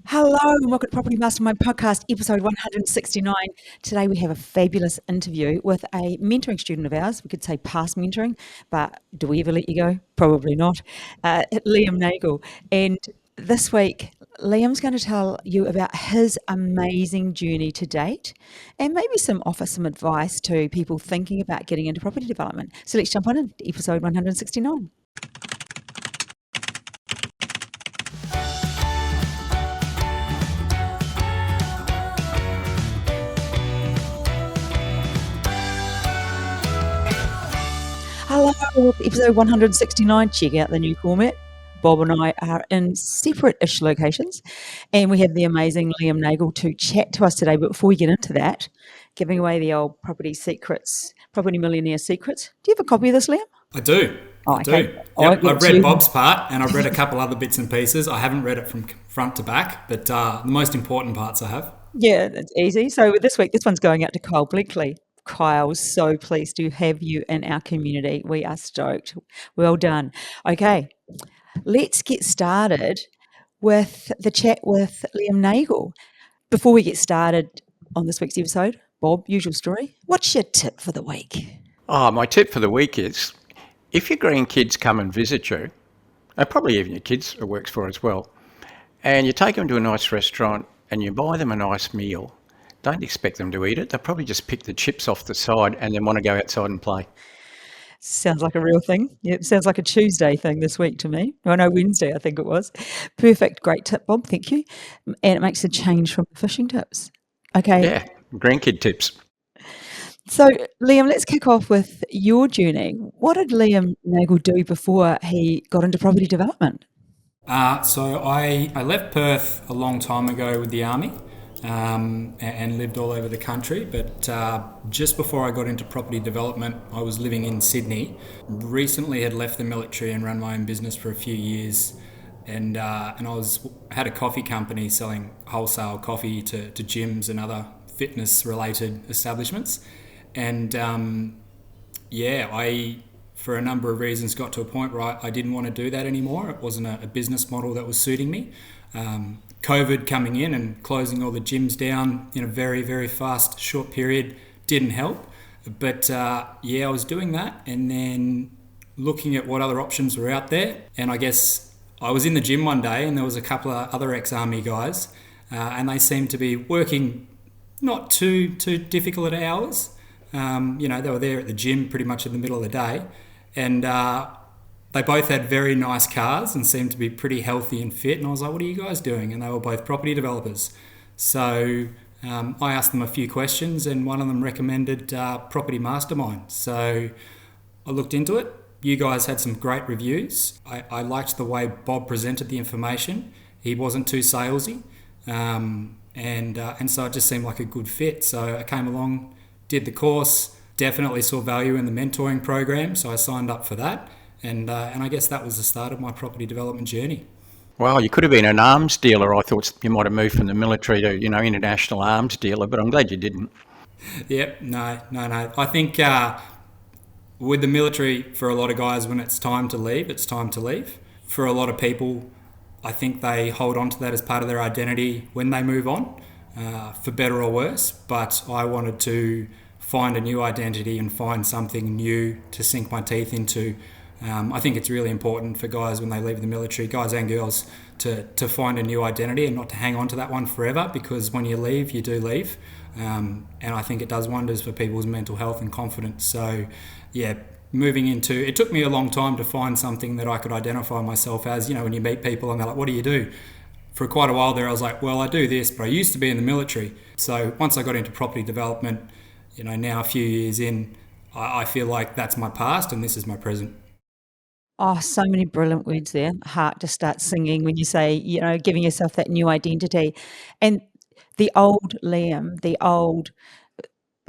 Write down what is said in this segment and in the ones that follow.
Hello and welcome to Property Mastermind Podcast, episode 169. Today we have a fabulous interview with a mentoring student of ours. We could say past mentoring, but do we ever let you go? Probably not. Liam Nagel. And this week, Liam's going to tell you about his amazing journey to date and maybe offer some advice to people thinking about getting into property development. So let's jump on into episode 169. Hello, episode 169. Check out the new format. Bob and I are in separate-ish locations, and we have the amazing Liam Nagel to chat to us today. But before we get into that, giving away the old property secrets, property millionaire secrets. Do you have a copy of this, Liam? I do. Oh, I okay. do. Yep. I've read Bob's part and I've read a couple other bits and pieces. I haven't read it from front to back, but the most important parts I have. Yeah, it's easy. So this week, this one's going out to Kyle Bleakley. Kyle, so pleased to have you in our community. We are stoked. Well done. Okay, let's get started with the chat with Liam Nagel. Before we get started on this week's episode, Bob, usual story. What's your tip for the week? My tip for the week is if your grandkids come and visit you, and probably even your kids it works for as well, and you take them to a nice restaurant and you buy them a nice meal, don't expect them to eat it. They'll probably just pick the chips off the side and then want to go outside and play. Sounds like a real thing. Yep, sounds like a Tuesday thing this week to me. Oh, no, Wednesday, I think it was. Perfect. Great tip, Bob. Thank you. And it makes a change from the fishing tips. Okay. Yeah, grandkid tips. So, Liam, let's kick off with your journey. What did Liam Nagel do before he got into property development? So I left Perth a long time ago with the army and lived all over the country. But just before I got into property development, I was living in Sydney. Recently had left the military and run my own business for a few years. And had a coffee company selling wholesale coffee to gyms and other fitness-related establishments. And I, for a number of reasons, got to a point where I didn't want to do that anymore. It wasn't a business model that was suiting me. COVID coming in and closing all the gyms down in a very, very fast, short period didn't help. But I was doing that and then looking at what other options were out there. And I guess I was in the gym one day and there was a couple of other ex-army guys and they seemed to be working not too difficult hours. They were there at the gym pretty much in the middle of the day, and they both had very nice cars and seemed to be pretty healthy and fit. And I was like, what are you guys doing? And they were both property developers. So I asked them a few questions and one of them recommended Property Mastermind. So I looked into it. You guys had some great reviews. I liked the way Bob presented the information. He wasn't too salesy. And so it just seemed like a good fit. So I came along, did the course, definitely saw value in the mentoring program, so I signed up for that. And I guess that was the start of my property development journey. Well, you could have been an arms dealer. I thought you might have moved from the military to, international arms dealer, but I'm glad you didn't. Yep, no. I think with the military, for a lot of guys, when it's time to leave, it's time to leave. For a lot of people, I think they hold on to that as part of their identity when they move on, for better or worse. But I wanted to find a new identity and find something new to sink my teeth into. I think it's really important for guys when they leave the military, guys and girls, to find a new identity and not to hang on to that one forever, because when you leave, you do leave. And I think it does wonders for people's mental health and confidence. So, moving into, it took me a long time to find something that I could identify myself as. When you meet people and they're like, what do you do? For quite a while there, I was like, well, I do this, but I used to be in the military. So once I got into property development, now a few years in, I feel like that's my past and this is my present. Oh, so many brilliant words there. Heart just starts singing when you say, giving yourself that new identity. And the old Liam, the old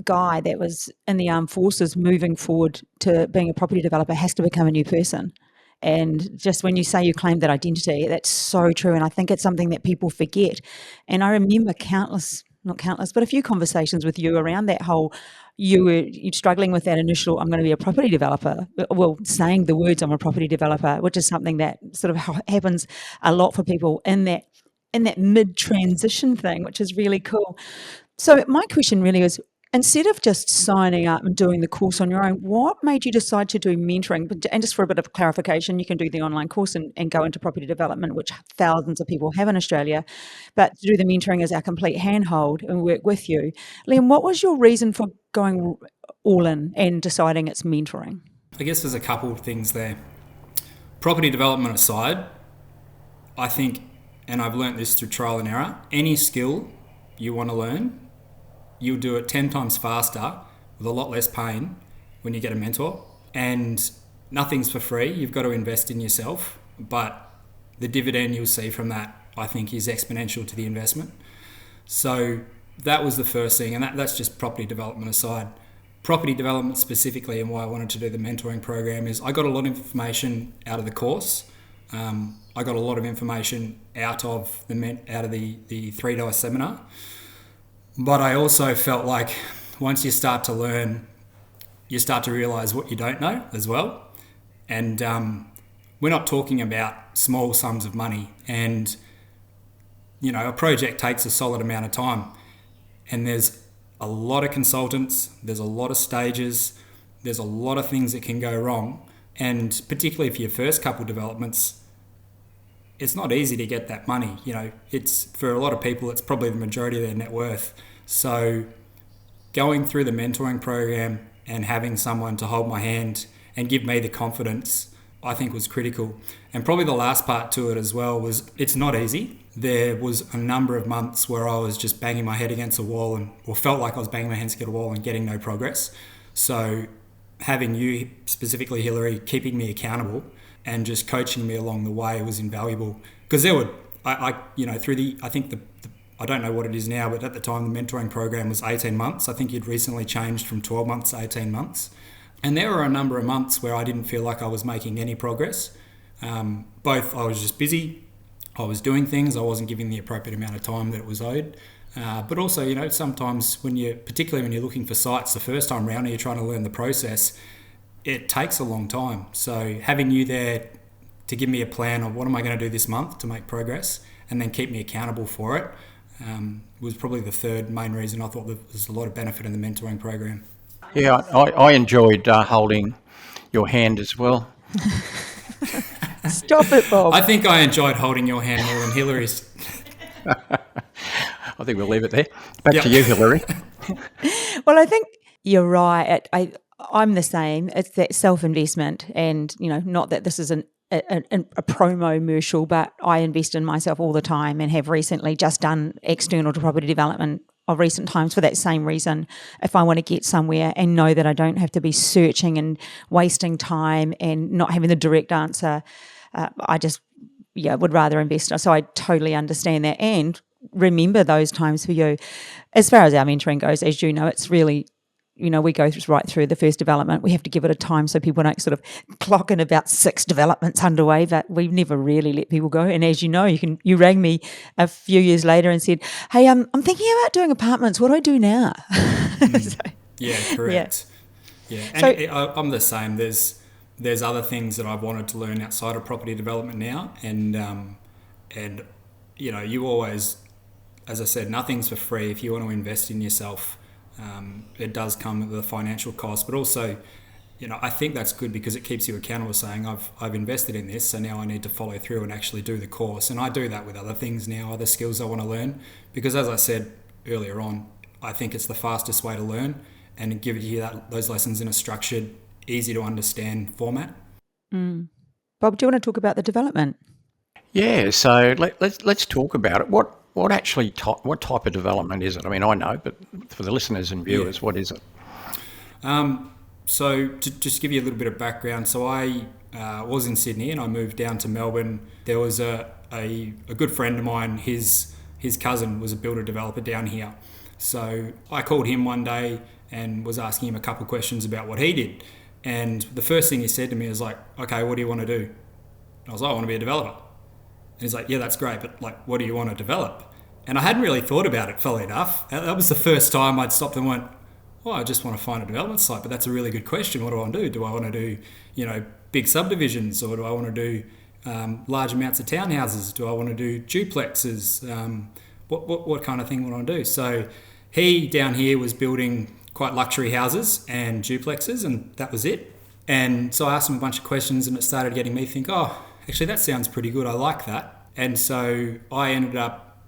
guy that was in the armed forces moving forward to being a property developer has to become a new person. And just when you say you claim that identity, that's so true. And I think it's something that people forget. And I remember not countless, but a few conversations with you around that whole, you're struggling with that initial, I'm going to be a property developer. Well, saying the words, I'm a property developer, which is something that sort of happens a lot for people in that in that mid-transition thing, which is really cool. So my question really is, instead of just signing up and doing the course on your own, what made you decide to do mentoring? And just for a bit of clarification, you can do the online course and go into property development, which thousands of people have in Australia. But to do the mentoring as our complete handhold and work with you. Liam, what was your reason for going all in and deciding it's mentoring? I guess there's a couple of things there. Property development aside, I think, and I've learnt this through trial and error, any skill you want to learn, you'll do it 10 times faster with a lot less pain when you get a mentor. And nothing's for free. You've got to invest in yourself. But the dividend you'll see from that, I think, is exponential to the investment. So that was the first thing. And that's just property development aside. Property development specifically, and why I wanted to do the mentoring program, is I got a lot of information out of the course. I got a lot of information out of the 3-day seminar. But I also felt like once you start to learn, you start to realise what you don't know as well. And we're not talking about small sums of money. And, you know, a project takes a solid amount of time. And there's a lot of consultants, there's a lot of stages, there's a lot of things that can go wrong. And particularly for your first couple developments, it's not easy to get that money. You know, it's, for a lot of people, it's probably the majority of their net worth. So going through the mentoring program and having someone to hold my hand and give me the confidence, I think was critical. And probably the last part to it as well was, it's not easy. There was a number of months where I was just banging my head against a wall or felt like I was banging my head against a wall and getting no progress. So having you, specifically Hilary, keeping me accountable and just coaching me along the way was invaluable. Because there were, I don't know what it is now, but at the time the mentoring program was 18 months. I think you'd recently changed from 12 months to 18 months. And there were a number of months where I didn't feel like I was making any progress. Both I was just busy, I was doing things, I wasn't giving the appropriate amount of time that it was owed. But also, you know, sometimes particularly when you're looking for sites the first time around and you're trying to learn the process, it takes a long time. So having you there to give me a plan of what am I going to do this month to make progress and then keep me accountable for it was probably the third main reason I thought there was a lot of benefit in the mentoring program. Yeah, I enjoyed holding your hand as well. Stop it, Bob. I think I enjoyed holding your hand more than Hilary's. I think we'll leave it there. Back to you, Hilary. Well, I think you're right. I'm the same. It's that self-investment, and you know, not that this is a promo-mercial, but I invest in myself all the time and have recently just done external to property development of recent times for that same reason. If I want to get somewhere and know that I don't have to be searching and wasting time and not having the direct answer, I just would rather invest. So I totally understand that and remember those times for you. As far as our mentoring goes, as you know, it's really, you know, we go right through the first development. We have to give it a time so people don't sort of clock in about 6 developments underway, but we've never really let people go. And as you know, you rang me a few years later and said, hey, I'm thinking about doing apartments. What do I do now? Yeah, correct. Yeah, and I'm the same. There's other things that I've wanted to learn outside of property development now. And you know, you always, as I said, nothing's for free. If you want to invest in yourself, it does come with a financial cost, but also, you know, I think that's good because it keeps you accountable, saying I've invested in this, so now I need to follow through and actually do the course. And I do that with other things now, other skills I want to learn, because as I said earlier on, I think it's the fastest way to learn and it gives you those lessons in a structured, easy to understand format. Bob, do you want to talk about the development? Yeah, so let's talk about it. What type of development is it? I mean, I know, but for the listeners and viewers, What is it? So to just give you a little bit of background, so I was in Sydney and I moved down to Melbourne. There was a good friend of mine, his cousin was a builder developer down here. So I called him one day and was asking him a couple of questions about what he did. And the first thing he said to me was like, okay, what do you want to do? And I was like, I want to be a developer. And he's like, yeah, that's great, but like, what do you want to develop? And I hadn't really thought about it, funnily enough. That was the first time I'd stopped and went, oh, I just want to find a development site, but that's a really good question. What do I want to do? Do I want to do, you know, big subdivisions, or do I want to do large amounts of townhouses? Do I want to do duplexes? What kind of thing would I want to do? So he down here was building quite luxury houses and duplexes, and that was it. And so I asked him a bunch of questions, and it started getting me to think, oh, actually that sounds pretty good. I like that. And so I ended up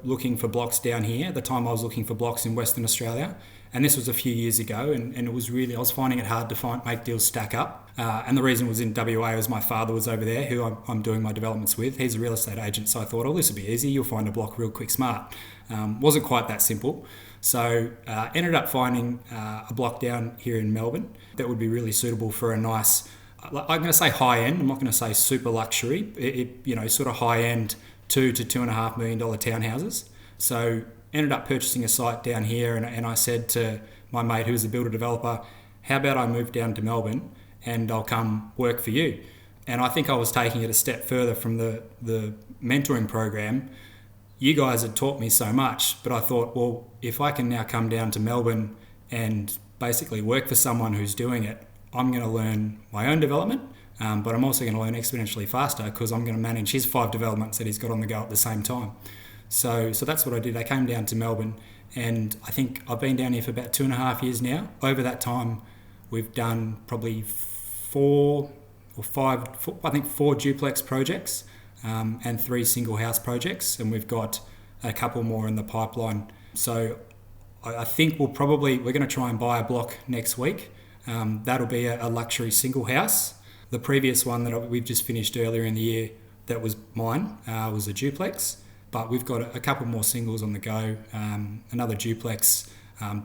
looking for blocks down here. At the time I was looking for blocks in Western Australia, and this was a few years ago, and it was really, I was finding it hard to make deals stack up. And the reason was in WA was my father was over there, who I'm doing my developments with. He's a real estate agent, so I thought, oh, this will be easy. You'll find a block real quick smart. Wasn't quite that simple. So ended up finding a block down here in Melbourne that would be really suitable for a nice, I'm going to say high end, I'm not going to say super luxury, sort of high end $2 to $2.5 million townhouses. So ended up purchasing a site down here, and I said to my mate, who's a builder developer, how about I move down to Melbourne and I'll come work for you? And I think I was taking it a step further from the mentoring program. You guys had taught me so much, but I thought, well, if I can now come down to Melbourne and basically work for someone who's doing it, I'm going to learn my own development, but I'm also going to learn exponentially faster because I'm going to manage his 5 developments that he's got on the go at the same time. So that's what I did. I came down to Melbourne, and I think I've been down here for about 2.5 years now. Over that time, we've done probably 4 duplex projects and 3 single house projects, and we've got a couple more in the pipeline. So I think we're going to try and buy a block next week. That'll be a luxury single house. The previous one that we've just finished earlier in the year, that was mine, was a duplex. But we've got a couple more singles on the go, another duplex.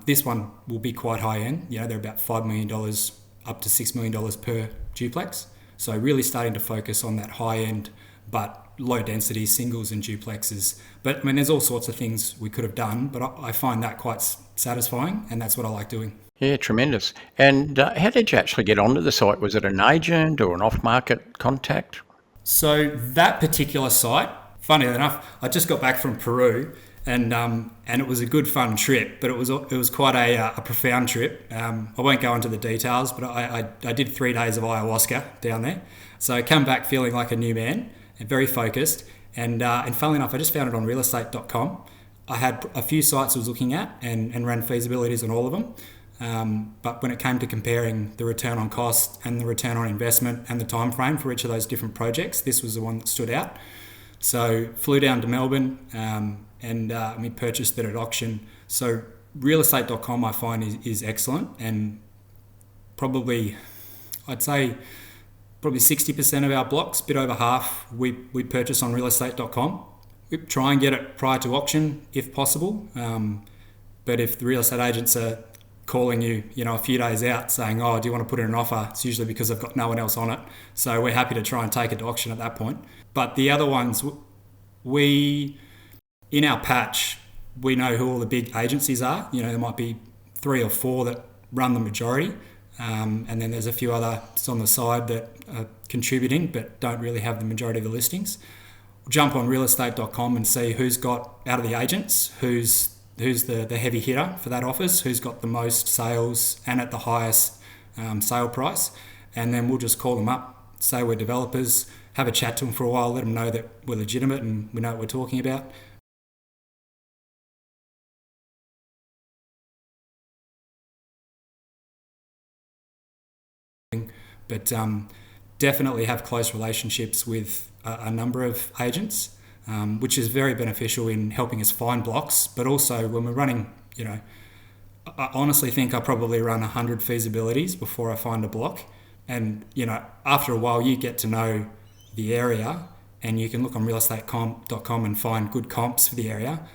This one will be quite high end. They're about $5 million up to $6 million per duplex. So really starting to focus on that high end, but low density singles and duplexes. But I mean, there's all sorts of things we could have done, but I find that quite satisfying, and that's what I like doing. Yeah, tremendous. And how did you actually get onto the site? Was it an agent or an off-market contact? So that particular site, funny enough, I just got back from Peru, and it was a good fun trip, but it was quite a profound trip. I won't go into the details, but I did 3 days of ayahuasca down there. So I come back feeling like a new man and very focused. And funnily enough, I just found it on realestate.com. I had a few sites I was looking at and ran feasibilities on all of them. But when it came to comparing the return on cost and the return on investment and the time frame for each of those different projects, this was the one that stood out. So flew down to Melbourne and we purchased it at auction. So realestate.com I find is excellent, and I'd say probably 60% of our blocks, bit over half, we purchase on realestate.com. We try and get it prior to auction if possible, but if the real estate agents are calling you, a few days out saying, oh, do you want to put in an offer? It's usually because they've got no one else on it. So we're happy to try and take it to auction at that point. But the other ones, in our patch, we know who all the big agencies are. There might be 3 or 4 that run the majority. And then there's a few others on the side that are contributing but don't really have the majority of the listings. Jump on realestate.com and see who's got, out of the agents, who's the heavy hitter for that office, who's got the most sales and at the highest sale price. And then we'll just call them up, say we're developers, have a chat to them for a while, let them know that we're legitimate and we know what we're talking about. But definitely have close relationships with a number of agents, which is very beneficial in helping us find blocks. But also when we're running, I honestly think I probably run 100 feasibilities before I find a block. And, after a while you get to know the area, and you can look on realestate.com and find good comps for the area.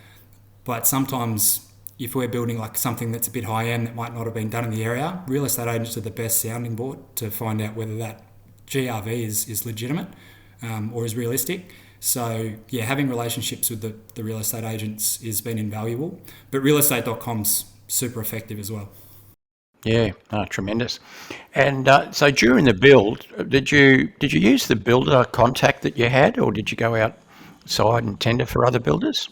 But sometimes if we're building like something that's a bit high end that might not have been done in the area, real estate agents are the best sounding board to find out whether that GRV is legitimate or is realistic. So yeah, having relationships with the real estate agents has been invaluable, but realestate.com's super effective as well. Yeah, tremendous. And so during the build, did you use the builder contact that you had, or did you go outside and tender for other builders?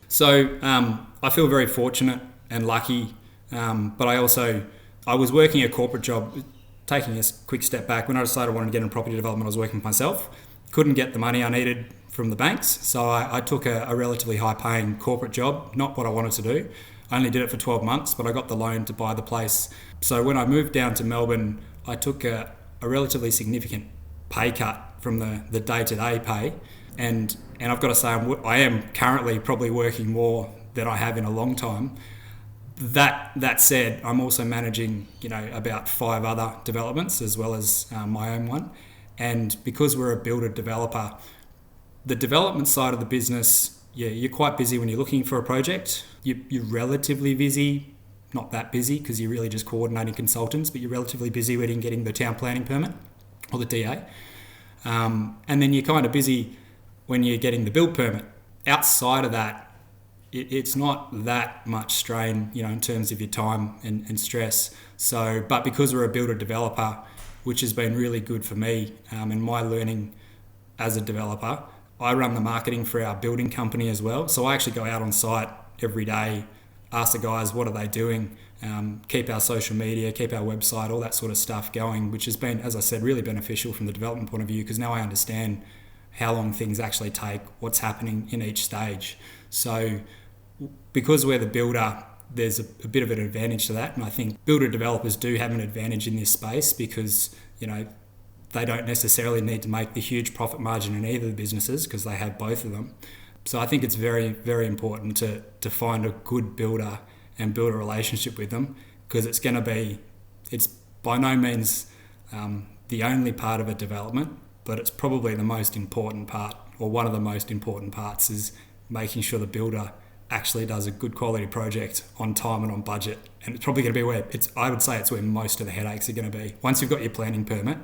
So I feel very fortunate and lucky, but I was working a corporate job taking a quick step back, when I decided I wanted to get into property development, I was working for myself. Couldn't get the money I needed from the banks, so I took a relatively high-paying corporate job, not what I wanted to do. I only did it for 12 months, but I got the loan to buy the place. So when I moved down to Melbourne, I took a relatively significant pay cut from the day-to-day pay, and I've got to say I am currently probably working more than I have in a long time. That said, I'm also managing about 5 other developments as well as my own one, and because we're a builder developer, the development side of the business, you're quite busy when you're looking for a project. You're relatively busy, not that busy because you're really just coordinating consultants, but you're relatively busy when you're getting the town planning permit or the DA. And then you're kind of busy when you're getting the build permit. Outside of that, it's not that much strain, in terms of your time and stress. So, but because we're a builder developer, which has been really good for me and my learning as a developer, I run the marketing for our building company as well. So I actually go out on site every day, ask the guys what are they doing, keep our social media, keep our website, all that sort of stuff going, which has been, as I said, really beneficial from the development point of view, because now I understand how long things actually take, what's happening in each stage. So because we're the builder, there's a bit of an advantage to that. And I think builder developers do have an advantage in this space because, they don't necessarily need to make the huge profit margin in either of the businesses because they have both of them. So I think it's very, very important to find a good builder and build a relationship with them, because it's by no means the only part of a development, but it's probably the most important part, or one of the most important parts, is making sure the builder actually does a good quality project on time and on budget. And it's probably going to be I would say it's where most of the headaches are going to be. Once you've got your planning permit,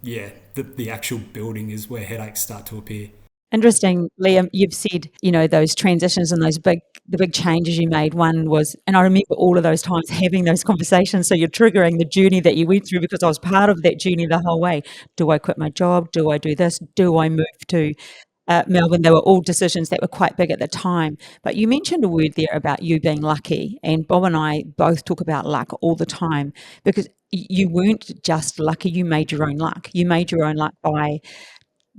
the actual building is where headaches start to appear. Interesting, Liam, you've said, those transitions and the big changes you made. One was, and I remember all of those times having those conversations. So you're triggering the journey that you went through because I was part of that journey the whole way. Do I quit my job? Do I do this? Do I move to Melbourne? They were all decisions that were quite big at the time. But you mentioned a word there about you being lucky, and Bob and I both talk about luck all the time, because you weren't just lucky, you made your own luck. You made your own luck by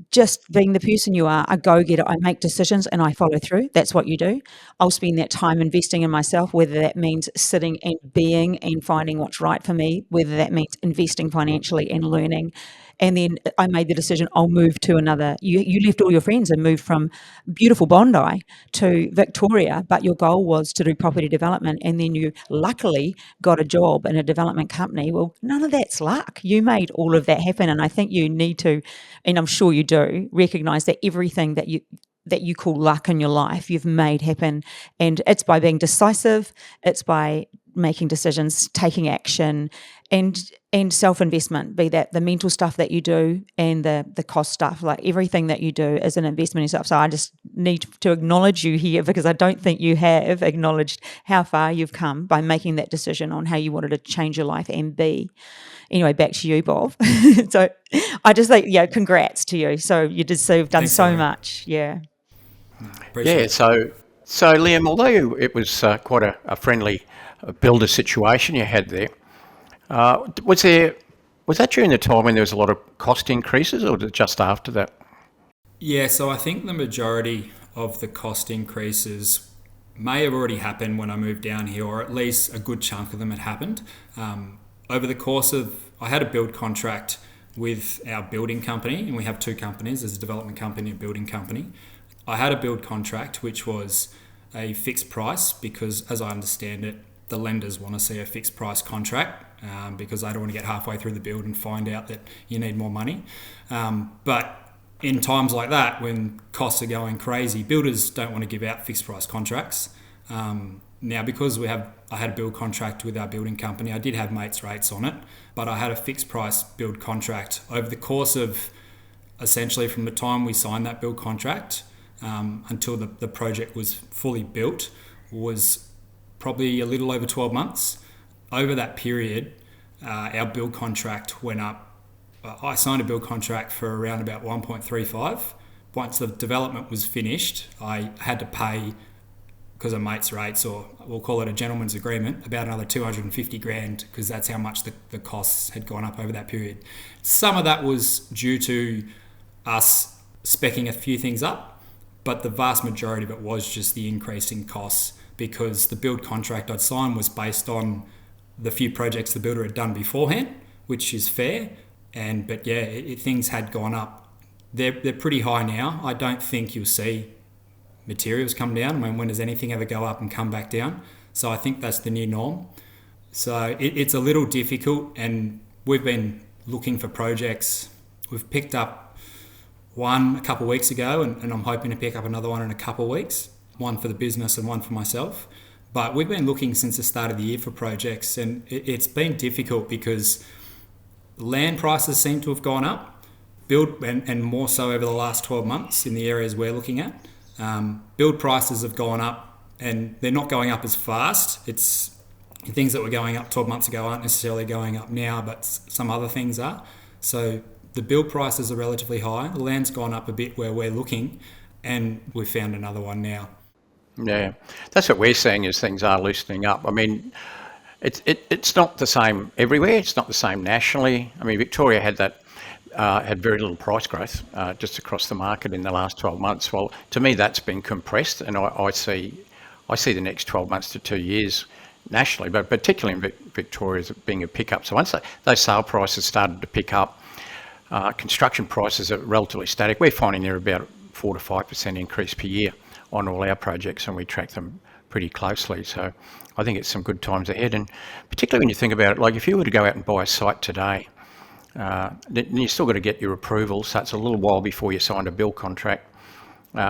just being the person you are, a go-getter. I make decisions and I follow through. That's what you do. I'll spend that time investing in myself, whether that means sitting and being and finding what's right for me, whether that means investing financially and learning. And then I made the decision, I'll move to another. You left all your friends and moved from beautiful Bondi to Victoria, but your goal was to do property development, and then you luckily got a job in a development company. Well, none of that's luck. You made all of that happen, and I think you need to, and I'm sure you do, recognise that everything that you call luck in your life, you've made happen. And it's by being decisive, it's by making decisions, taking action, and self-investment, be that the mental stuff that you do and the cost stuff. Like, everything that you do is an investment in yourself. So I just need to acknowledge you here, because I don't think you have acknowledged how far you've come by making that decision on how you wanted to change your life and be. Anyway, back to you, Bob. So I just think, congrats to you. So you've done Thanks, so Hilary. much. Yeah. Appreciate it. So Liam, although it was quite a friendly builder situation you had there, was that during the time when there was a lot of cost increases, or was it just after that? Yeah, so I think the majority of the cost increases may have already happened when I moved down here, or at least a good chunk of them had happened. Over the course of, I had a build contract with our building company, and we have 2 companies. There's a development company and a building company. I had a build contract which was a fixed price, because, as I understand it, the lenders want to see a fixed price contract because they don't want to get halfway through the build and find out that you need more money. But in times like that, when costs are going crazy, builders don't want to give out fixed price contracts. Now, because I had a build contract with our building company, I did have mates rates on it, but I had a fixed price build contract over the course of, essentially, from the time we signed that build contract until the project was fully built, was probably a little over 12 months. Over that period, our build contract went up. I signed a build contract for around about 1.35. Once the development was finished, I had to pay because of mates' rates, or we'll call it a gentleman's agreement, about another 250 grand, because that's how much the costs had gone up over that period. Some of that was due to us speccing a few things up, but the vast majority of it was just the increase in costs, because the build contract I'd signed was based on the few projects the builder had done beforehand, which is fair. But things had gone up. They're pretty high now. I don't think you'll see materials come down. I mean, when does anything ever go up and come back down? So I think that's the new norm. So it's a little difficult, and we've been looking for projects. We've picked up one a couple of weeks ago, and I'm hoping to pick up another one in a couple of weeks, one for the business and one for myself. But we've been looking since the start of the year for projects, and it's been difficult because land prices seem to have gone up, build and more so over the last 12 months in the areas we're looking at. Build prices have gone up, and they're not going up as fast. It's things that were going up 12 months ago aren't necessarily going up now, but some other things are. So the build prices are relatively high. The land's gone up a bit where we're looking, and we've found another one now. Yeah, that's what we're seeing, is things are loosening up. I mean, it's not the same everywhere. It's not the same nationally. I mean, Victoria had very little price growth just across the market in the last 12 months. Well, to me, that's been compressed, and I see the next 12 months to 2 years nationally, but particularly in Victoria, as being a pickup. So once those sale prices started to pick up, construction prices are relatively static. We're finding they're about 4 to 5% increase per year on all our projects, and we track them pretty closely. So I think it's some good times ahead, and particularly when you think about it, like if you were to go out and buy a site today, then you still got to get your approval, so it's a little while before you sign a build contract,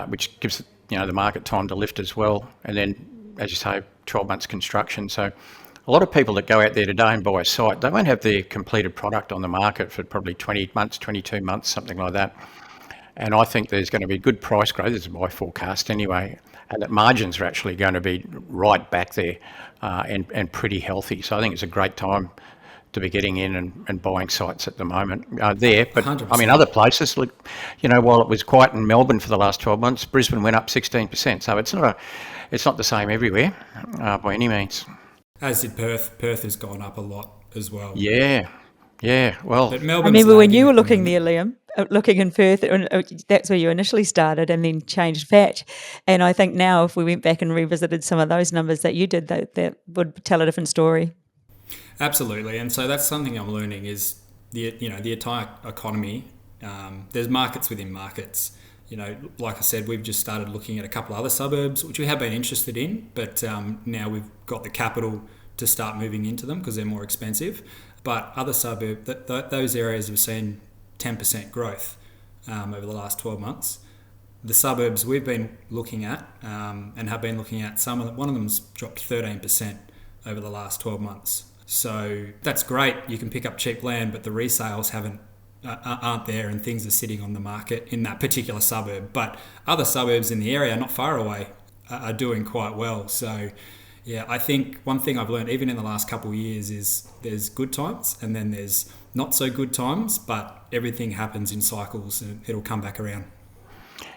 which gives the market time to lift as well. And then, as you say, 12 months construction. So a lot of people that go out there today and buy a site, they won't have their completed product on the market for probably 20 months, 22 months, something like that. And I think there's going to be good price growth, this is my forecast anyway, and that margins are actually going to be right back there and pretty healthy. So I think it's a great time to be getting in and buying sites at the moment there. But 100%. I mean, other places, look, while it was quiet in Melbourne for the last 12 months, Brisbane went up 16%. So it's not the same everywhere by any means. As did Perth. Perth has gone up a lot as well. Yeah. Well, But I Melbourne's remember when you were lagging looking at the there, Liam, looking in Perth, and that's where you initially started and then changed patch. And I think now if we went back and revisited some of those numbers that you did, that would tell a different story. Absolutely, and so that's something I'm learning is the entire economy. There's markets within markets. Like I said, we've just started looking at a couple of other suburbs, which we have been interested in, but now we've got the capital to start moving into them because they're more expensive. But other suburbs, those areas have seen 10% growth over the last 12 months. The suburbs we've been looking at and have been looking at, one of them's dropped 13% over the last 12 months. So that's great. You can pick up cheap land, but the resales aren't there, and things are sitting on the market in that particular suburb. But other suburbs in the area, not far away, are doing quite well. So yeah, I think one thing I've learned even in the last couple of years is there's good times and then there's not so good times, but everything happens in cycles and it'll come back around.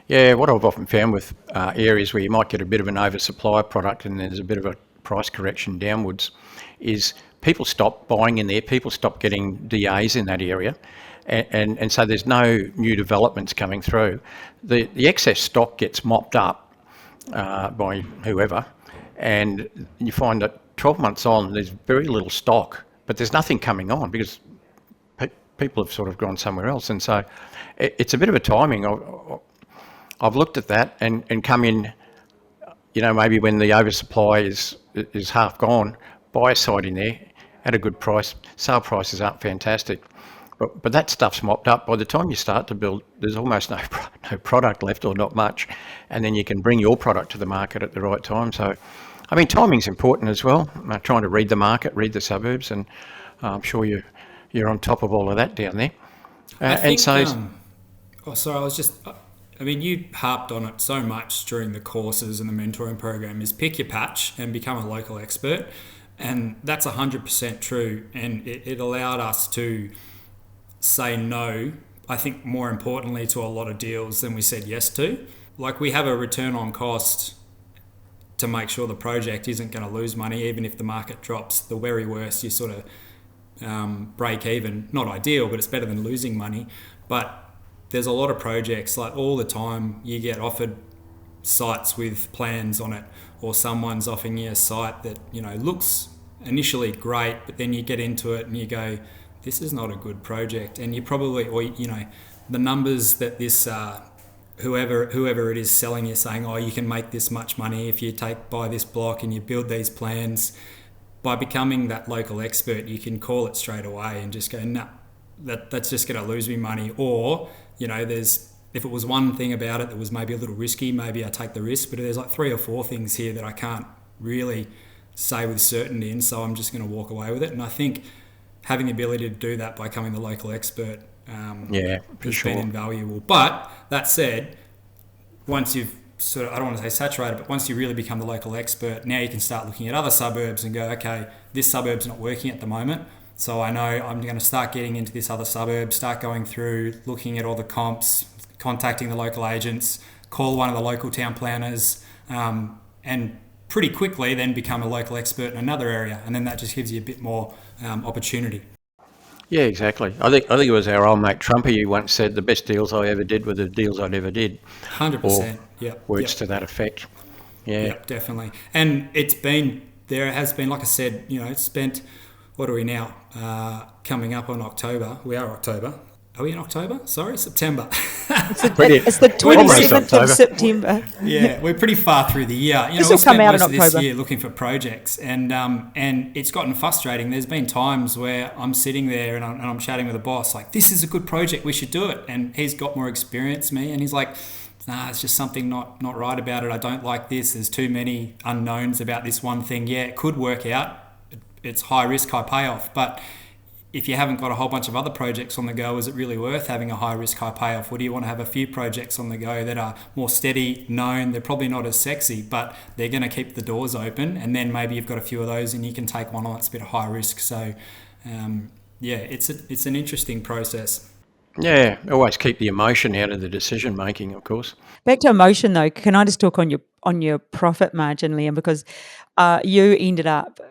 Yeah, what I've often found with areas where you might get a bit of an oversupply of product and there's a bit of a price correction downwards is people stop buying in there, people stop getting DAs in that area, and so there's no new developments coming through. The excess stock gets mopped up by whoever, and you find that 12 months on, there's very little stock, but there's nothing coming on because people have sort of gone somewhere else. And so it's a bit of a timing. I've looked at that and come in, maybe when the oversupply is half gone, buy a site in there at a good price. Sale prices aren't fantastic, but that stuff's mopped up. By the time you start to build, there's almost no product left, or not much, and then you can bring your product to the market at the right time. So, I mean, timing's important as well. Trying to read the market, read the suburbs, and I'm sure you're on top of all of that down there. You harped on it so much during the courses and the mentoring program, is pick your patch and become a local expert. And that's 100% true. And it allowed us to say no, I think more importantly, to a lot of deals than we said yes to. Like, we have a return on cost to make sure the project isn't going to lose money, even if the market drops. The very worst, you sort of break even. Not ideal, but it's better than losing money. But there's a lot of projects, like all the time you get offered sites with plans on it, or someone's offering you a site that, you know, looks initially great, but then you get into it and you go, this is not a good project. And you probably, or, you know, the numbers that this whoever it is selling you, saying, oh, you can make this much money if you buy this block and you build these plans. By becoming that local expert, you can call it straight away and just go, nah, that's just going to lose me money. Or, you know, if it was one thing about it that was maybe a little risky, maybe I take the risk, but there's like 3 or 4 things here that I can't really say with certainty, and so I'm just going to walk away with it. And I think having the ability to do that by becoming the local expert has been invaluable. But that said, once you've sort of, I don't want to say saturated, but once you really become the local expert, now you can start looking at other suburbs and go, okay, this suburb's not working at the moment, so I know I'm going to start getting into this other suburb, start going through, looking at all the comps, contacting the local agents, call one of the local town planners, and pretty quickly then become a local expert in another area, and then that just gives you a bit more opportunity. Yeah, exactly. I think it was our old mate Trumpy who once said the best deals I ever did were the deals I never did. 100%. Yeah. Words to that effect. Yeah. Yep, definitely. And there has been, like I said, you know, it's spent, what are we now? Coming up on October. We are October. Are we in October? Sorry, September. It's the 27th of September. Yeah, we're pretty far through the year. You know, This will come out in October. this year looking for projects, and it's gotten frustrating. There's been times where I'm sitting there and I'm chatting with a boss, like, this is a good project, we should do it. And he's got more experience than me, and he's like, nah, it's just something not right about it. I don't like this. There's too many unknowns about this one thing. Yeah, it could work out. It's high risk, high payoff, but if you haven't got a whole bunch of other projects on the go, is it really worth having a high risk, high payoff? Or do you want to have a few projects on the go that are more steady, known? They're probably not as sexy, but they're going to keep the doors open. And then maybe you've got a few of those and you can take one on that's a bit of high risk. So, it's an interesting process. Yeah, always keep the emotion out of the decision making, of course. Back to emotion though, can I just talk on your profit margin, Liam? Because you ended up,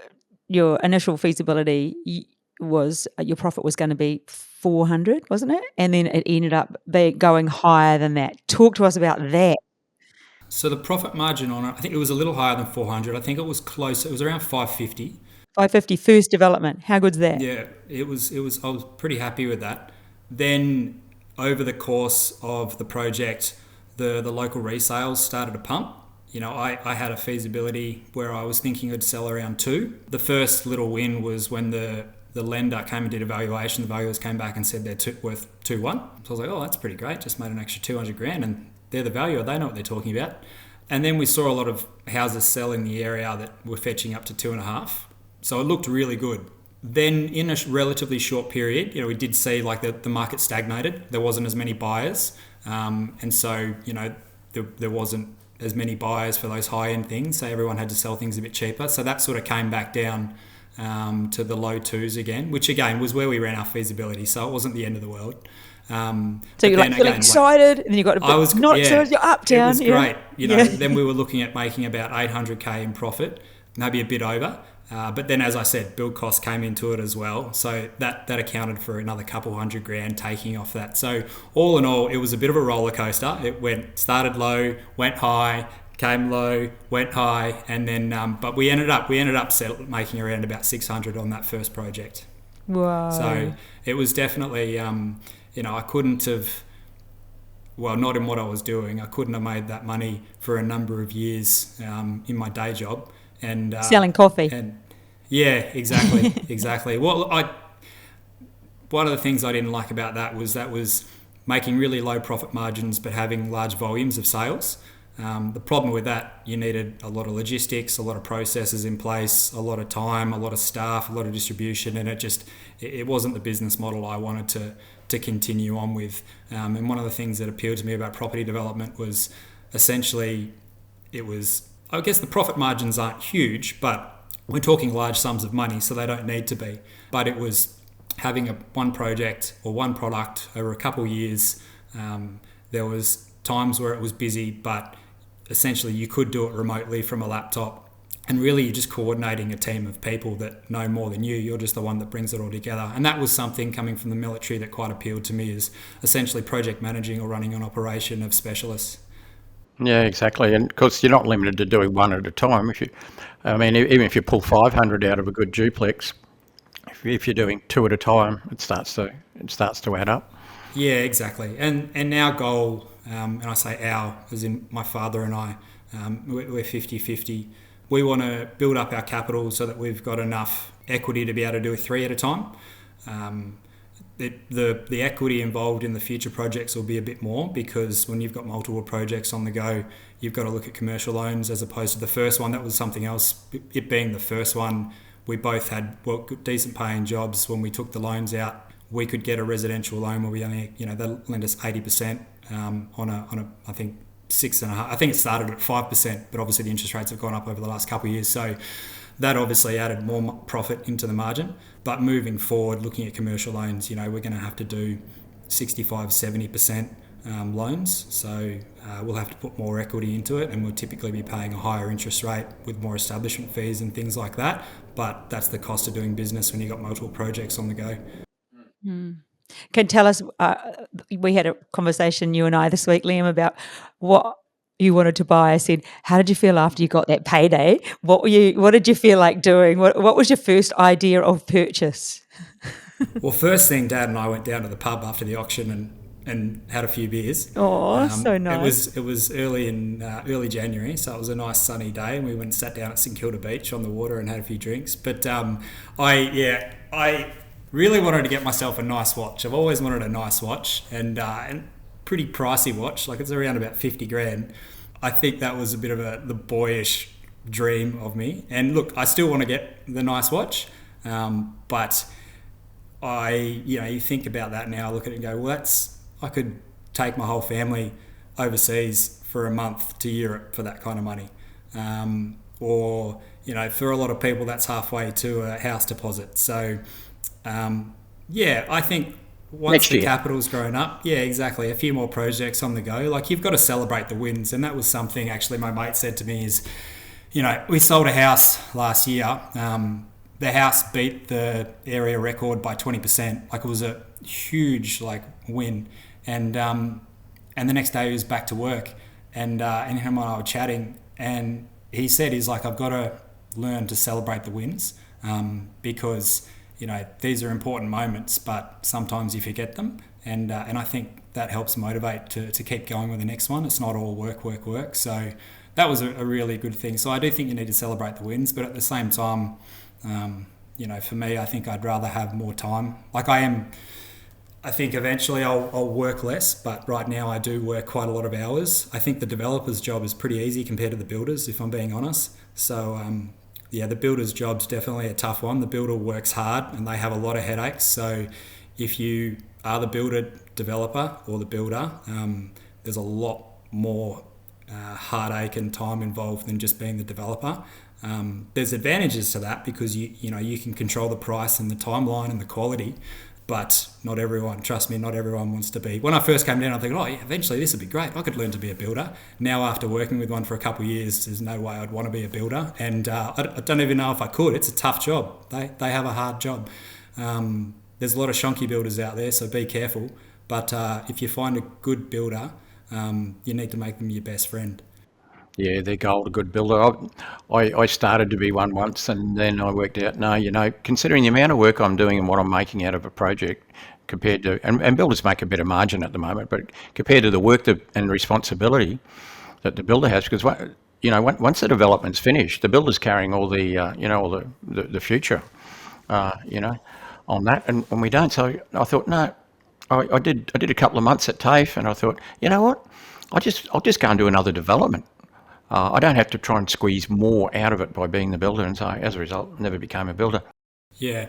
your initial feasibility was your profit was going to be 400, wasn't it? And then it ended up going higher than that. Talk to us about that. So the profit margin on it, I think it was a little higher than 400. I think it was close. It was around 550. 550 first development. How good's that? Yeah, it was. I was pretty happy with that. Then over the course of the project, the local resales started to pump. You know, I had a feasibility where I was thinking I'd sell around 2. The first little win was when the lender came and did a valuation. The valuers came back and said they're worth 2.1. So I was like, oh, that's pretty great. Just made an extra 200 grand, and they're the valuer. They know what they're talking about. And then we saw a lot of houses sell in the area that were fetching up to 2.5. So it looked really good. Then in a relatively short period, you know, we did see like the market stagnated. There wasn't as many buyers. And so, you know, there wasn't as many buyers for those high-end things. So everyone had to sell things a bit cheaper. So that sort of came back down to the low 2s again, which again was where we ran our feasibility. So it wasn't the end of the world. So you're like feeling excited, and then you got a bit so you're up, down. It was great. You know, then we were looking at making about 800k in profit, maybe a bit over. But then, as I said, build costs came into it as well. So that accounted for another couple $100 grand taking off that. So all in all, it was a bit of a roller coaster. It started low, went high, came low, went high, and then but we ended up making around about 600 on that first project. Wow. So it was definitely you know, I couldn't have, well, not in what I was doing. I couldn't have made that money for a number of years in my day job. And selling coffee. And yeah, exactly, exactly. Well, one of the things I didn't like about that was making really low profit margins but having large volumes of sales. The problem with that, you needed a lot of logistics, a lot of processes in place, a lot of time, a lot of staff, a lot of distribution, and it wasn't the business model I wanted to continue on with. And one of the things that appealed to me about property development was essentially I guess the profit margins aren't huge, but we're talking large sums of money, so they don't need to be. But it was having one project or one product over a couple of years. There was times where it was busy, but essentially you could do it remotely from a laptop. And really, you're just coordinating a team of people that know more than you. You're just the one that brings it all together. And that was something coming from the military that quite appealed to me, is essentially project managing or running an operation of specialists. Yeah, exactly. And of course, you're not limited to doing one at a time. Even if you pull 500 out of a good duplex, if you're doing two at a time, it starts to add up. Yeah, exactly. And our goal, and I say our, as in my father and I, we're 50-50. We want to build up our capital so that we've got enough equity to be able to do three at a time. The equity involved in the future projects will be a bit more, because when you've got multiple projects on the go, you've got to look at commercial loans as opposed to the first one. That was something else. It being the first one, we both had decent paying jobs. When we took the loans out, we could get a residential loan where we only, they'll lend us 80% on a I think 6.5. I think it started at 5%, but obviously the interest rates have gone up over the last couple of years. So that obviously added more profit into the margin. But moving forward, looking at commercial loans, we're going to have to do 65-70% loans. So we'll have to put more equity into it, and we'll typically be paying a higher interest rate with more establishment fees and things like that. But that's the cost of doing business when you've got multiple projects on the go. Can tell us, we had a conversation, you and I, this week, Liam, about what you wanted to buy. I said, how did you feel after you got that payday? What did you feel like doing? What was your first idea of purchase? Well, first thing, Dad and I went down to the pub after the auction and had a few beers. Oh, so nice. It was early January, so it was a nice sunny day, and we went and sat down at St Kilda Beach on the water and had a few drinks. But I really wanted to get myself a nice watch. I've always wanted a nice watch, and pretty pricey watch. Like, it's around about 50 grand. I think that was a bit of the boyish dream of me. And look, I still want to get the nice watch, but you think about that now, look at it and go, well, I could take my whole family overseas for a month to Europe for that kind of money. Or, for a lot of people, that's halfway to a house deposit. So, I think once the capital's grown up, exactly, a few more projects on the go. Like, you've got to celebrate the wins. And that was something actually my mate said to me is, we sold a house last year. The house beat the area record by 20%. Like, it was a huge win. And the next day he was back to work, and him and I were chatting, and he said, I've got to learn to celebrate the wins, because these are important moments, but sometimes you forget them, and I think that helps motivate to keep going with the next one. It's not all work. So that was a really good thing. So I do think you need to celebrate the wins, but at the same time, for me, I think I'd rather have more time. I think eventually I'll work less, but right now I do work quite a lot of hours. I think the developer's job is pretty easy compared to the builder's, if I'm being honest. So the builder's job's definitely a tough one. The builder works hard and they have a lot of headaches. So if you are the builder developer or the builder, there's a lot more heartache and time involved than just being the developer. There's advantages to that, because you can control the price and the timeline and the quality. But not everyone wants to be. When I first came down, I think, eventually this would be great. I could learn to be a builder. Now, after working with one for a couple of years, there's no way I'd want to be a builder. And I don't even know if I could. It's a tough job. They have a hard job. There's a lot of shonky builders out there, so be careful. But if you find a good builder, you need to make them your best friend. Yeah, they're gold, a good builder. I started to be one once, and then I worked out, considering the amount of work I'm doing and what I'm making out of a project, compared to, and builders make a better margin at the moment, but compared to the work and responsibility that the builder has, because once the development's finished, the builder's carrying all the future, on that, and we don't. So I thought, no, I did a couple of months at TAFE, and I thought, you know what, I'll just go and do another development. I don't have to try and squeeze more out of it by being the builder, and so as a result, never became a builder. Yeah,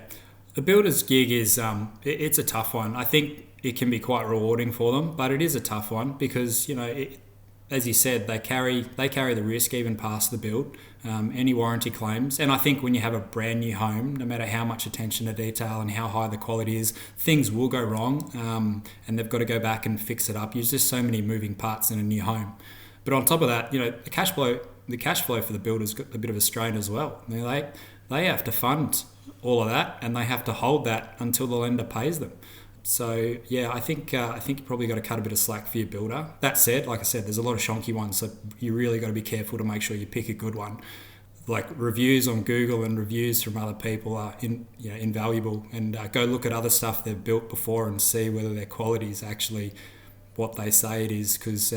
the builder's gig is it's a tough one. I think it can be quite rewarding for them, but it is a tough one because as you said, they carry the risk even past the build, any warranty claims, and I think when you have a brand new home, no matter how much attention to detail and how high the quality is, things will go wrong, and they've got to go back and fix it up. There's just so many moving parts in a new home. But on top of that, the cash flow for the builder's got a bit of a strain as well. They have to fund all of that, and they have to hold that until the lender pays them. So yeah, I think you probably got to cut a bit of slack for your builder. That said, like I said, there's a lot of shonky ones, so you really got to be careful to make sure you pick a good one. Like reviews on Google and reviews from other people are invaluable, and go look at other stuff they've built before and see whether their quality is actually what they say it is, because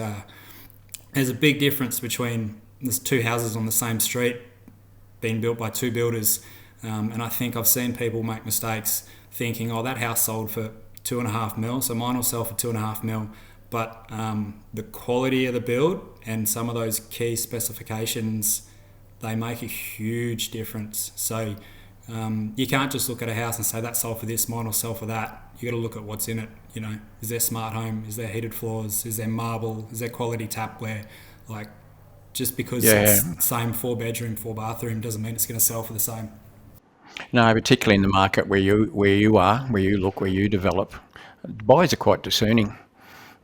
there's a big difference between there's two houses on the same street being built by two builders, and I think I've seen people make mistakes thinking, oh, that house sold for 2.5 mil, so mine will sell for 2.5 mil. But the quality of the build and some of those key specifications, they make a huge difference. So you can't just look at a house and say that sold for this, mine will sell for that. You got to look at what's in it. Is there smart home? Is there heated floors? Is there marble? Is there quality tapware? Like, just because it's the same 4-bedroom, 4-bathroom doesn't mean it's going to sell for the same. No, particularly in the market where you look, where you develop, buyers are quite discerning.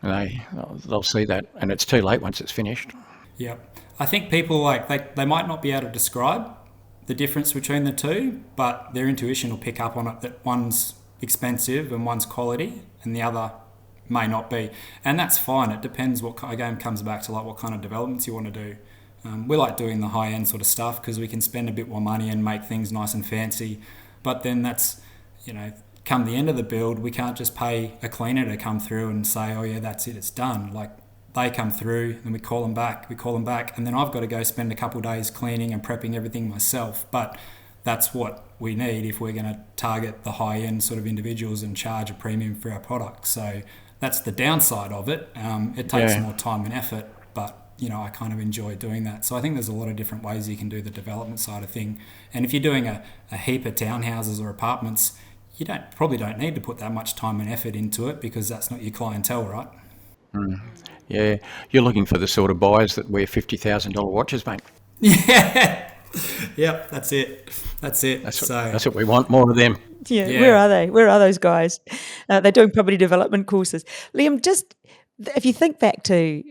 They'll see that, and it's too late once it's finished. Yeah, I think people they might not be able to describe the difference between the two, but their intuition will pick up on it, that one's expensive and one's quality, and the other may not be, and that's fine. It depends again, comes back to like what kind of developments you want to do. We like doing the high-end sort of stuff because we can spend a bit more money and make things nice and fancy, but then that's, come the end of the build, we can't just pay a cleaner to come through and say, oh yeah, that's it, it's done. Like, they come through and we call them back, and then I've got to go spend a couple of days cleaning and prepping everything myself. But that's what we need if we're going to target the high-end sort of individuals and charge a premium for our product. So that's the downside of it. It takes more time and effort, but I kind of enjoy doing that. So I think there's a lot of different ways you can do the development side of thing. And if you're doing a heap of townhouses or apartments, you probably don't need to put that much time and effort into it, because that's not your clientele, right? Yeah, you're looking for the sort of buyers that wear $50,000 watches, mate. Yeah, yep, that's it. That's what we want, more of them. Yeah, where are they? Where are those guys? They're doing property development courses. Liam, just if you think back to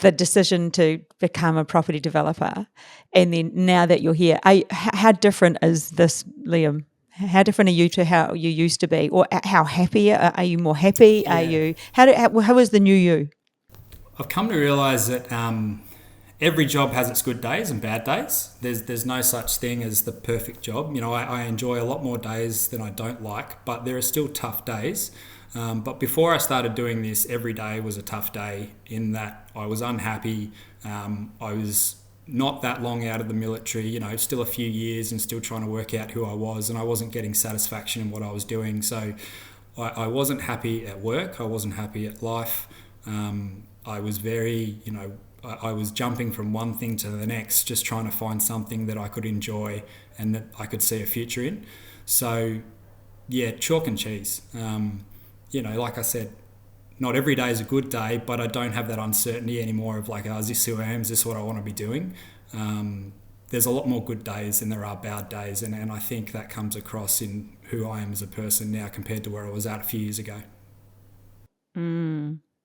the decision to become a property developer, and then now that you're here, how different is this, Liam? How different are you to how you used to be, or how happy are you? More happy? Yeah. Are you? How is the new you? I've come to realise that every job has its good days and bad days. There's no such thing as the perfect job. I enjoy a lot more days than I don't like, but there are still tough days. But before I started doing this, every day was a tough day in that I was unhappy. I was not that long out of the military, still a few years and still trying to work out who I was, and I wasn't getting satisfaction in what I was doing. So I wasn't happy at work. I wasn't happy at life. I was very, I was jumping from one thing to the next, just trying to find something that I could enjoy and that I could see a future in. So yeah, chalk and cheese. Like I said, not every day is a good day, but I don't have that uncertainty anymore of like, is this who I am? Is this what I want to be doing? There's a lot more good days than there are bad days. And I think that comes across in who I am as a person now compared to where I was at a few years ago.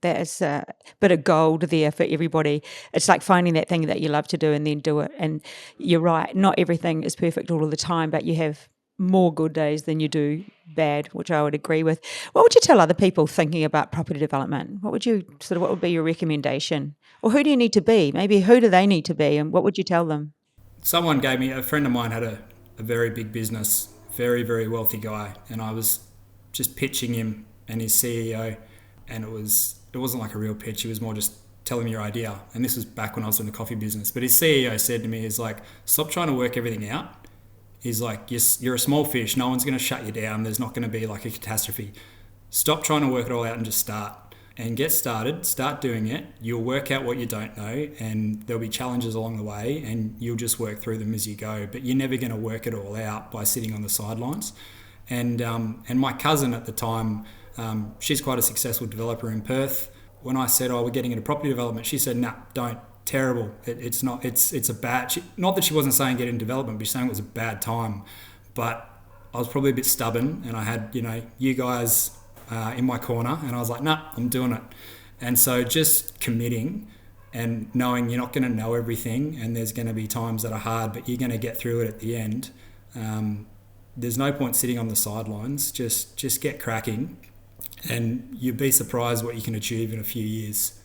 That is a bit of gold there for everybody. It's like finding that thing that you love to do and then do it. And you're right, not everything is perfect all of the time, but you have more good days than you do bad, which I would agree with. What would you tell other people thinking about property development? What would be your recommendation? Or who do you need to be? Maybe who do they need to be, and what would you tell them? A friend of mine had a very big business, very, very wealthy guy, and I was just pitching him and his CEO, and it wasn't like a real pitch, it was more just tell him your idea. And this was back when I was in the coffee business. But his CEO said to me, he's like, stop trying to work everything out. He's like, yes, you're a small fish. No one's going to shut you down. There's not going to be like a catastrophe. Stop trying to work it all out and just start. And get started. Start doing it. You'll work out what you don't know, and there'll be challenges along the way, and you'll just work through them as you go. But you're never going to work it all out by sitting on the sidelines. And my cousin at the time, she's quite a successful developer in Perth. When I said, we're getting into property development, she said, nah, don't. Terrible. It's not. It's a bad. Not that she wasn't saying get in development, but she's saying it was a bad time. But I was probably a bit stubborn, and I had you guys in my corner, and I was like, nah, I'm doing it. And so just committing and knowing you're not going to know everything, and there's going to be times that are hard, but you're going to get through it at the end. There's no point sitting on the sidelines. Just get cracking, and you'd be surprised what you can achieve in a few years.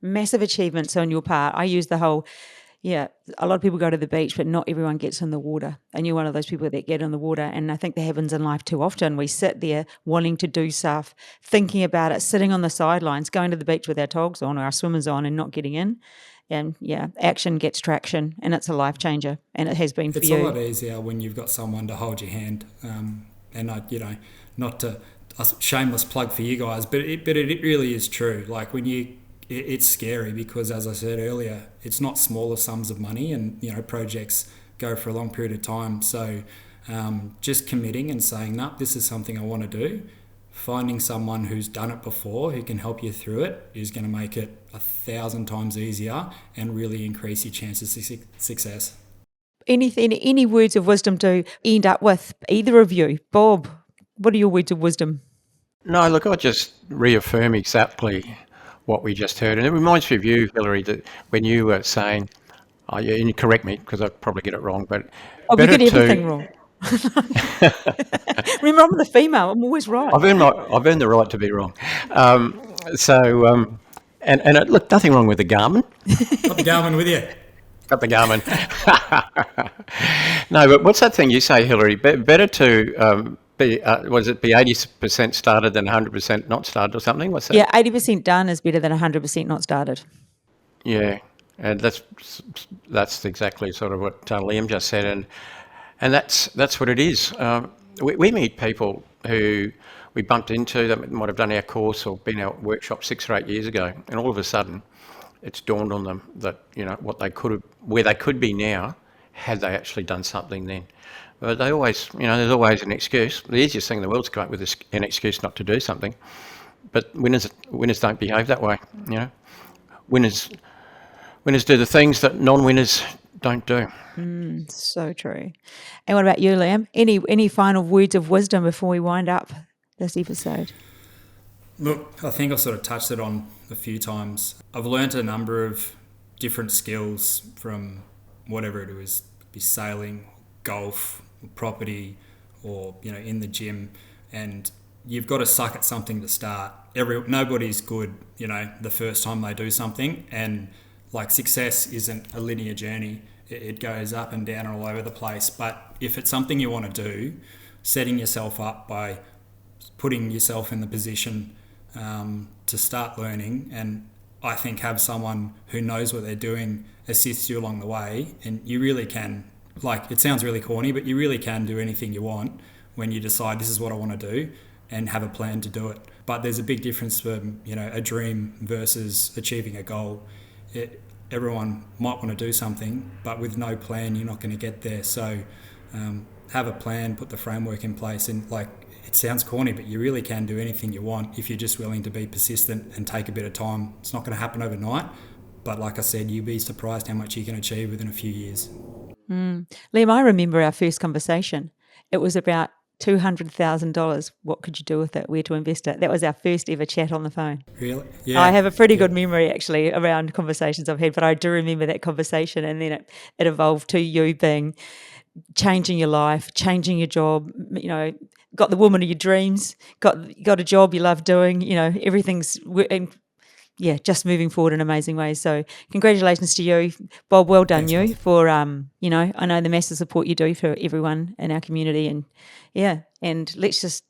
Massive achievements on your part. I use the whole, a lot of people go to the beach, but not everyone gets in the water. And you're one of those people that get in the water. And I think that happens in life too often. We sit there wanting to do stuff, thinking about it, sitting on the sidelines, going to the beach with our togs on or our swimmers on and not getting in. And action gets traction, and it's a life changer. And it has been for you. It's a lot easier when you've got someone to hold your hand. And not to a shameless plug for you guys, but it really is true. Like it's scary because, as I said earlier, it's not smaller sums of money, and projects go for a long period of time. So just committing and saying, "No, this is something I want to do." Finding someone who's done it before, who can help you through it, is going to make it 1,000 times easier and really increase your chances of success. Any words of wisdom to end up with, either of you? Bob, what are your words of wisdom? No, look, I just reaffirm exactly what we just heard. And it reminds me of you, Hilary, that when you were saying, and you correct me because I probably get it wrong, but we get everything wrong. Remember, I'm the female. I'm always right. I've earned the right to be wrong. Look, nothing wrong with the Garmin. Got the Garmin with you. Got the Garmin. No, but what's that thing you say, Hilary? Better to be 80% started than 100% not started or something? What's that? Yeah, 80% done is better than 100% not started. Yeah, and that's exactly sort of what Liam just said, and that's what it is. We meet people who we bumped into that might have done our course or been our workshop 6 or 8 years ago, and all of a sudden it's dawned on them that where they could be now had they actually done something then. But they always, there's always an excuse. The easiest thing in the world is to come up with an excuse not to do something. But winners don't behave that way. Winners do the things that non-winners don't do. So true. And what about you, Liam? Any final words of wisdom before we wind up this episode? Look, I think I sort of touched it on a few times. I've learnt a number of different skills from whatever it is, be sailing, golf, property, or in the gym, and you've got to suck at something to start. Nobody's good, the first time they do something, and success isn't a linear journey. It goes up and down and all over the place. But if it's something you want to do, setting yourself up by putting yourself in the position to start learning, and I think have someone who knows what they're doing assist you along the way, and you really can, it sounds really corny, but you really can do anything you want when you decide this is what I want to do and have a plan to do it. But there's a big difference from a dream versus achieving a goal. Everyone might want to do something, but with no plan you're not going to get there. So have a plan, put the framework in place, and it sounds corny, but you really can do anything you want if you're just willing to be persistent and take a bit of time. It's not going to happen overnight, but like I said, you'd be surprised how much you can achieve within a few years. Liam, I remember our first conversation. It was about $200,000. What could you do with it? Where to invest it? That was our first ever chat on the phone. Really? Yeah. I have a pretty good memory actually around conversations I've had, but I do remember that conversation, and then it evolved to you being changing your life, changing your job, got the woman of your dreams, got a job you love doing, everything's just moving forward in amazing ways. So congratulations to you, Bob. Well done. Thanks, you for I know the massive support you do for everyone in our community, and let's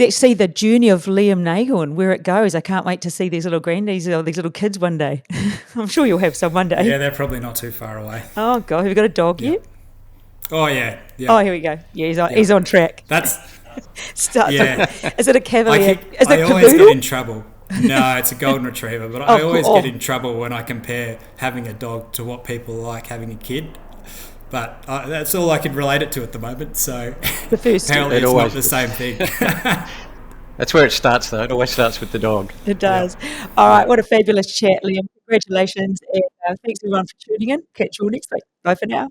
see the journey of Liam Nagel and where it goes. I can't wait to see these little grandies or these little kids one day. I'm sure you'll have some one day. Yeah, they're probably not too far away. Oh God, have you got a dog yet? Oh yeah. Oh, here we go. Yeah, he's on track. That's Is it a cavalier? Is it I always get in trouble. No, it's a golden retriever, but I always get in trouble when I compare having a dog to what people like having a kid. But that's all I can relate it to at the moment. So the first apparently it's not the same thing. That's where it starts, though. It always starts with the dog. It does. Yeah. All right, what a fabulous chat, Liam. Congratulations, and thanks everyone for tuning in. Catch you all next week. Bye for now.